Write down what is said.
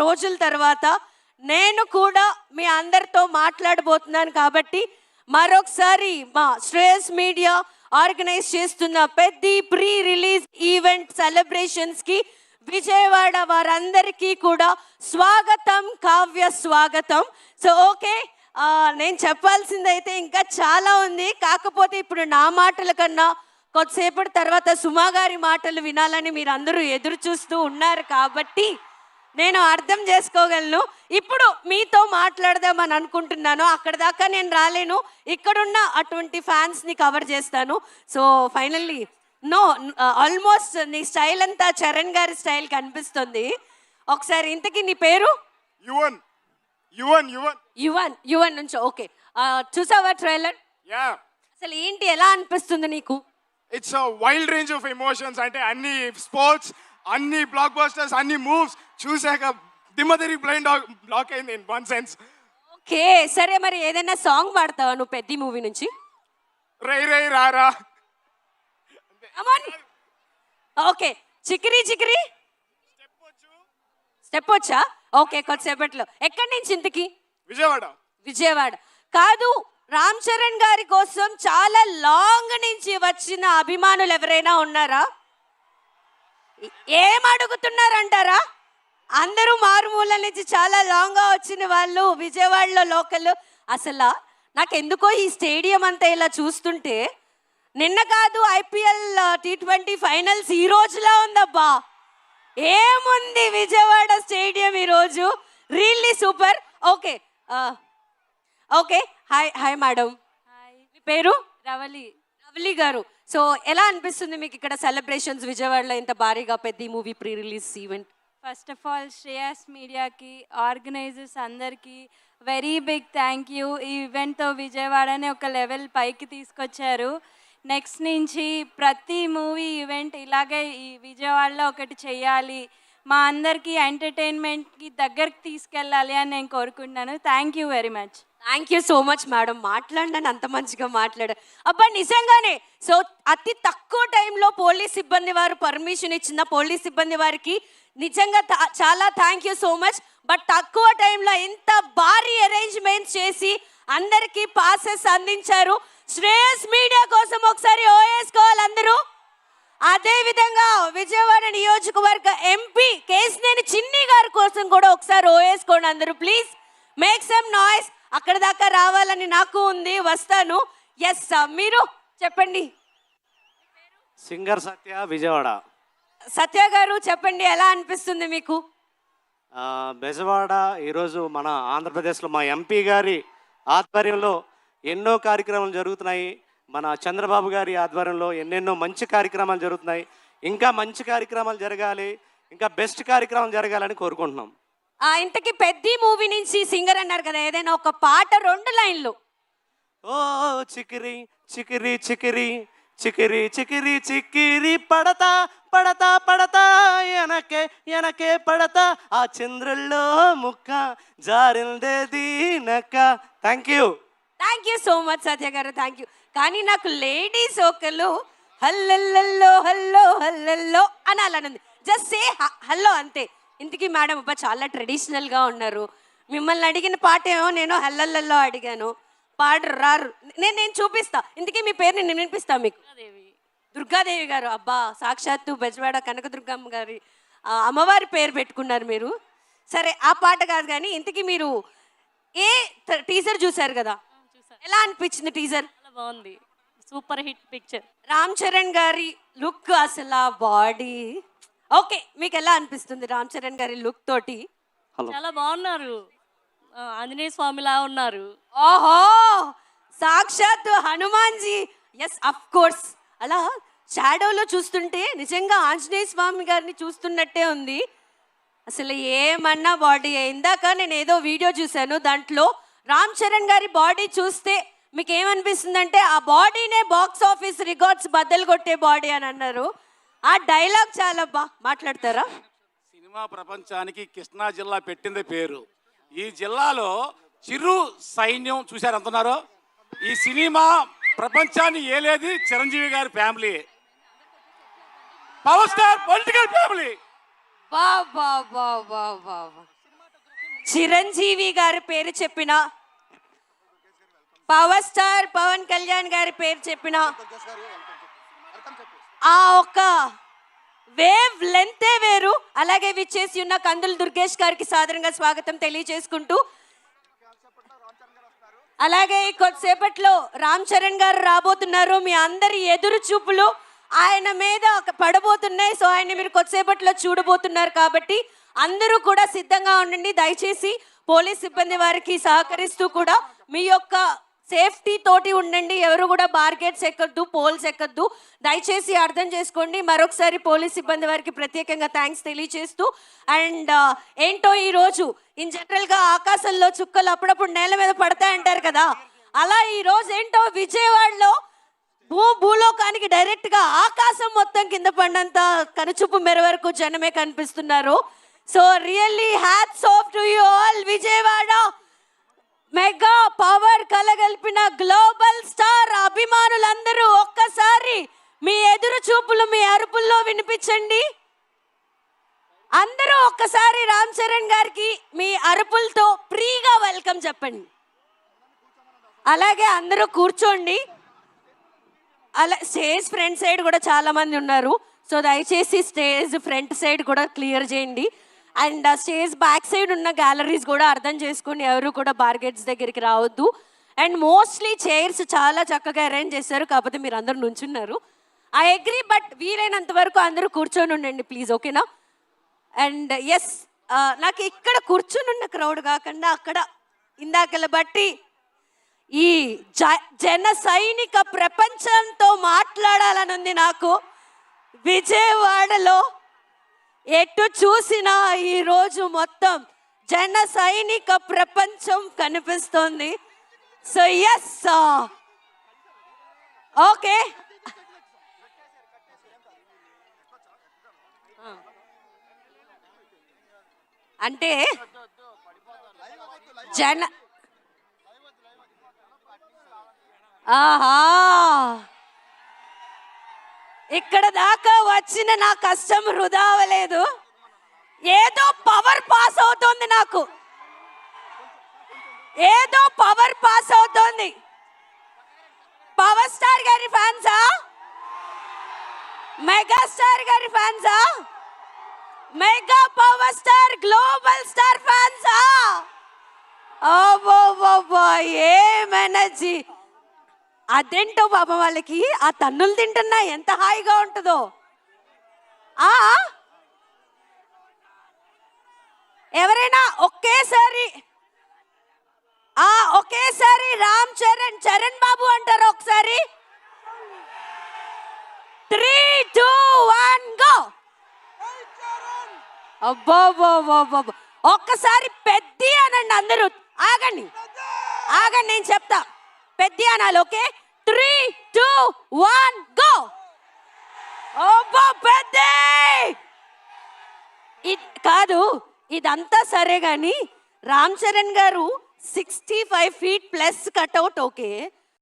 రోజుల తర్వాత నేను కూడా మీ అందరితో మాట్లాడబోతున్నాను కాబట్టి మరొకసారి మా శ్రేయస్ మీడియా ఆర్గనైజ్ చేస్తున్న పెద్ద ప్రీ రిలీజ్ ఈవెంట్ సెలబ్రేషన్స్కి విజయవాడ వారందరికీ కూడా స్వాగతం, కావ్య స్వాగతం. సో ఓకే, నేను చెప్పాల్సిందైతే ఇంకా చాలా ఉంది. కాకపోతే ఇప్పుడు నా మాటల కన్నా కొద్దిసేపటి తర్వాత సుమా గారి మాటలు వినాలని మీరు అందరూ ఎదురు చూస్తూ ఉన్నారు కాబట్టి నేను అర్థం చేసుకోగలను. ఇప్పుడు మీతో మాట్లాడదామని అనుకుంటున్నాను. అక్కడ దాకా నేను రాలేను, ఇక్కడున్న అటువంటి ఫ్యాన్స్ని కవర్ చేస్తాను. సో ఫైనల్లీ ఆల్మోస్ట్ నీ స్టైల్ అంతా చరణ్ గారి స్టైల్ కనిపిస్తుంది. ఒకసారి ఇంతకీ నీ పేరు? యువన్ యువన్ యువన్ యువన్ యువన్ నుంచి. ఓకే, చూసావా ట్రైలర్? యా, అసలు ఏంటి, ఎలా అనిపిస్తుంది నీకు? It's a wild range of emotions. అంటే అన్ని స్పోర్ట్స్, అన్ని బ్లాక్ బస్టర్స్, అన్ని మూవ్స్ చూసాక దిమ్మదిరి బ్లైండ్ బ్లాక్ అయింది ఇన్ వన్ సెన్స్. ఓకే, సరే మరి ఏదైనా సాంగ్ పాడతావా నువ్వు పెద్ద మూవీ నుంచి? రై రై రారా. ఓకే, చికిరి చికిరి స్టెప్ వచ్చా? ఓకే, కొద్దిసేపట్లో. ఎక్కడి నుంచి ఇంతకి? విజయవాడ. విజయవాడ కాదు, రామ్ చరణ్ గారి కోసం చాలా లాంగ్ నుంచి వచ్చిన అభిమానులు ఎవరైనా ఉన్నారా? ఏం అడుగుతున్నారంటారా? అందరూ మారుమూల నుంచి చాలా లాంగ్గా వచ్చిన వాళ్ళు విజయవాడలో లోకల్. అసలు నాకెందుకో ఈ స్టేడియం అంతా ఇలా చూస్తుంటే నిన్న కాదు IPL T20 ఫైనల్స్ ఈ రోజులా ఉందబ్బా. ఏముంది విజయవాడ స్టేడియం ఈరోజు, really super. Okay okay, hi hi madam. మీ పేరు? రవలి. రవలి గారు, సో ఎలా అనిపిస్తుంది మీకు ఇక్కడ సెలబ్రేషన్స్ విజయవాడలో ఇంత భారీగా పెద్ద movie pre release event? First of all Shreyas మీడియాకి, ఆర్గనైజర్స్ అందరికీ వెరీ బిగ్ థ్యాంక్ యూ. ఈ ఈవెంట్తో విజయవాడని ఒక లెవెల్ పైకి తీసుకొచ్చారు. నెక్స్ట్ నుంచి ప్రతి మూవీ ఈవెంట్ ఇలాగే ఈ విజయవాడలో ఒకటి చెయ్యాలి, మా అందరికీ ఎంటర్టైన్మెంట్కి దగ్గరికి తీసుకెళ్ళాలి అని నేను కోరుకుంటున్నాను. Thank you very much. Thank you so much madam, మాట్లాడినాను అంత మంచిగా మాట్లాడారు. అబ్బా నిజంగానే, సో అతి తక్కువ టైంలో పోలీస్ సిబ్బంది వారు పర్మిషన్ ఇచ్చిన పోలీస్ సిబ్బంది వారికి నిజంగా చాలా thank you so much. But తక్కువ టైంలో ఇంత భారీ అరేంజ్మెంట్స్ చేసి అందరికీ పాసెస్ అందించారు. శ్రేయస్ మీడియా కోసం ఒకసారి ఓయేసుకోవాలి అందరూ. అదేవిధంగా విజయవాడ నియోజకవర్గ ఎంపీ కేసినేని చిన్ని గారి కోసం కూడా ఒకసారి ఓయేసుకోండి అందరూ. Please make some noise. అక్కడ దాకా రావాలని నాకు ఉంది, వస్తాను. ఎస్, మీరు చెప్పండి. సింగర్ సత్య, విజయవాడ. సత్య గారు చెప్పండి, ఎలా అనిపిస్తుంది మీకు? బెజవాడ ఈరోజు మన ఆంధ్రప్రదేశ్లో మా ఎంపీ గారి ఆధ్వర్యంలో ఎన్నో కార్యక్రమాలు జరుగుతున్నాయి. మన చంద్రబాబు గారి ఆధ్వర్యంలో ఎన్నెన్నో మంచి కార్యక్రమాలు జరుగుతున్నాయి. ఇంకా మంచి కార్యక్రమాలు జరగాలి, ఇంకా బెస్ట్ కార్యక్రమాలు జరగాలని కోరుకుంటున్నాం. ఇంతకీ పెద్ద మూవీ నుంచి సింగర్ అన్నారు కదా, ఏదైనా ఒక పాట 2 లైన్లు. ఓ చికిరి చికిరి చికిరి చికిరి చికిరి చికిరి పడతా పడతా పడతా ఎనకే ఎనకే పడతా ఆ చంద్రుల్లో ముక్క జారిందేది నక్క. Thank you. Thank you so much Satya garu, thank you. కానీ నాకు లేడీస్ ఒకళ్ళు హల్లల్లో హల్లో హల్లల్లో అనాలనుంది. జస్ట్ సే హల్లో అంతే. ఇంతకీ మేడం అబ్బా చాలా ట్రెడిషనల్గా ఉన్నారు. మిమ్మల్ని అడిగిన పాట ఏమో నేను హల్లల్లో అడిగాను, పాడరు రారు. నేను చూపిస్తా. ఇంతకీ మీ పేరు నేను వినిపిస్తా మీకు. దుర్గాదేవి గారు, అబ్బా సాక్షాత్తు బెజవాడ కనకదుర్గమ్మ గారి అమ్మవారి పేరు పెట్టుకున్నారు మీరు. సరే ఆ పాట కాదు కానీ ఇంతకీ మీరు టీజర్ చూసారు కదా, ఎలా అనిపించింది టీజర్? బాగుంది, super hit picture. Ram Charan గారి లుక్, అసలు ఆ బాడీ. ఓకే, మీకు ఎలా అనిపిస్తుంది రామ్ చరణ్ గారి లుక్ తోటి? చాలా బాగున్నారు, ఆంజనేయ స్వామిలా ఉన్నారు. ఓహో, సాక్షాత్ Hanuman ji. Yes of course, అలా షాడోలో చూస్తుంటే నిజంగా ఆంజనేయ స్వామి గారిని చూస్తున్నట్టే ఉంది. అసలు ఏమన్నా బాడీ. ఇందాక నేను ఏదో వీడియో చూశాను, దాంట్లో రామ్ చరణ్ గారి బాడీ చూస్తే మీకు ఏమనిపిస్తుంది అంటే ఆ బాడీనే బాక్స్ ఆఫీస్ రికార్డ్స్ బద్దలు కొట్టే బాడీ అని అన్నారు. ఆ డైలాగ్ చాలా మాట్లాడతారా? సినిమా ప్రపంచానికి కృష్ణా జిల్లా పెట్టిందే పేరు. ఈ జిల్లాలో చిరు సైన్యం చూశారు అంటున్నారో. ఈ సినిమా ప్రపంచాన్ని ఏలేది చిరంజీవి గారి family, power star political family. వా వా వా వా వా. చిరంజీవి గారి పేరు చెప్పిన, పవర్ స్టార్ పవన్ కళ్యాణ్ గారి పేరు చెప్పిన, ఆ ఒక్క వేవ్ లెంతే వేరు. అలాగే విచ్చేసి ఉన్న కందుల దుర్గేష్ గారికి సాదరంగా స్వాగతం తెలియజేసుకుంటూ, అలాగే కొద్దిసేపట్లో రామ్ చరణ్ గారు రాబోతున్నారు. మీ అందరి ఎదురు చూపులు ఆయన మీద పడబోతున్నాయి. సో ఆయన మీరు కొద్దిసేపట్లో చూడబోతున్నారు కాబట్టి అందరూ కూడా సిద్ధంగా ఉండండి. దయచేసి పోలీస్ సిబ్బంది వారికి సహకరిస్తూ కూడా మీ యొక్క సేఫ్టీ తోటి ఉండండి. ఎవరు కూడా బార్గేట్స్ ఎక్కద్దు, పోల్స్ ఎక్కద్దు, దయచేసి అర్థం చేసుకోండి. మరొకసారి పోలీస్ సిబ్బంది వారికి ప్రత్యేకంగా థ్యాంక్స్ తెలియజేస్తూ, అండ్ ఏంటో ఈరోజు ఇన్ జనరల్గా ఆకాశంలో చుక్కలు అప్పుడప్పుడు నేల మీద పడతాయంటారు కదా, అలా ఈరోజు ఏంటో విజయవాడలో భూలోకానికి డైరెక్ట్గా ఆకాశం మొత్తం కింద పడినంత కనుచూపు మేర వరకు జనమే కనిపిస్తున్నారు. So really hats off to you all. Vijayawada mega power కలగలిపిన గ్లోబల్ స్టార్ అభిమానులందరూ ఒక్కసారి మీ ఎదురు చూపులు మీ అరుపుల్లో వినిపించండి. అందరూ ఒక్కసారి రామ్ చరణ్ గారికి మీ అరుపులతో ఫ్రీగా వెల్కమ్ చెప్పండి. అలాగే అందరూ కూర్చోండి. అలా స్టేజ్ ఫ్రంట్ సైడ్ కూడా చాలా మంది ఉన్నారు. సో దయచేసి స్టేజ్ ఫ్రంట్ సైడ్ కూడా క్లియర్ చేయండి. అండ్ స్టేజ్ బ్యాక్ సైడ్ ఉన్న గ్యాలరీస్ కూడా అర్థం చేసుకుని ఎవరు కూడా బార్గెట్స్ దగ్గరికి రావద్దు. అండ్ మోస్ట్లీ చైర్స్ చాలా చక్కగా అరేంజ్ చేశారు, కాకపోతే మీరు అందరూ నుంచున్నారు. ఐ అగ్రీ, బట్ వీలైనంత వరకు అందరూ కూర్చొని ఉండండి ప్లీజ్, ఓకేనా? అండ్ ఎస్, నాకు ఇక్కడ కూర్చొని ఉన్న క్రౌడ్ కాకుండా అక్కడ ఇందాకల బట్టి ఈ జన సైనిక ప్రపంచంతో మాట్లాడాలని ఉంది నాకు. విజయవాడలో ఎటు చూసినా ఈరోజు మొత్తం జన సైనిక ప్రపంచం కనిపిస్తోంది. సో ఎస్, ఓకే, అంటే ఆహా, ఇక్కడ దాకా వచ్చిన నా కష్టం వృధా అవ్వలేదు. ఏదో పవర్ పాస్ అవుతోంది నాకు, ఏదో పవర్ పాస్ అవుతోంది. పవర్ స్టార్ గారి ఫ్యాన్సా, మెగాస్టార్ గారి ఫ్యాన్సా, mega power star global star ఫ్యాన్సా? ఏం ఎనర్జీ! అదేంటో బాబా, వాళ్ళకి ఆ తన్నులు తింటున్నా ఎంత హాయిగా ఉంటుందో. ఎవరైనా ఒకేసారి రామ్ చరణ్, చరణ్ బాబు అంటారు ఒకసారి. 3, 2, 1 గో. అబ్బో, ఒక్కసారి పెద్ద అనండి అందరూ. ఆగండి, నేను చెప్తా, పెద్ద అనాలి. Okay, 3, 2, 1 go. పెద్ద కాదు, ఇదంతా సరే గాని రామ్ చరణ్ గారు 65 feet ప్లస్ కట్అవుట్ ఓకే,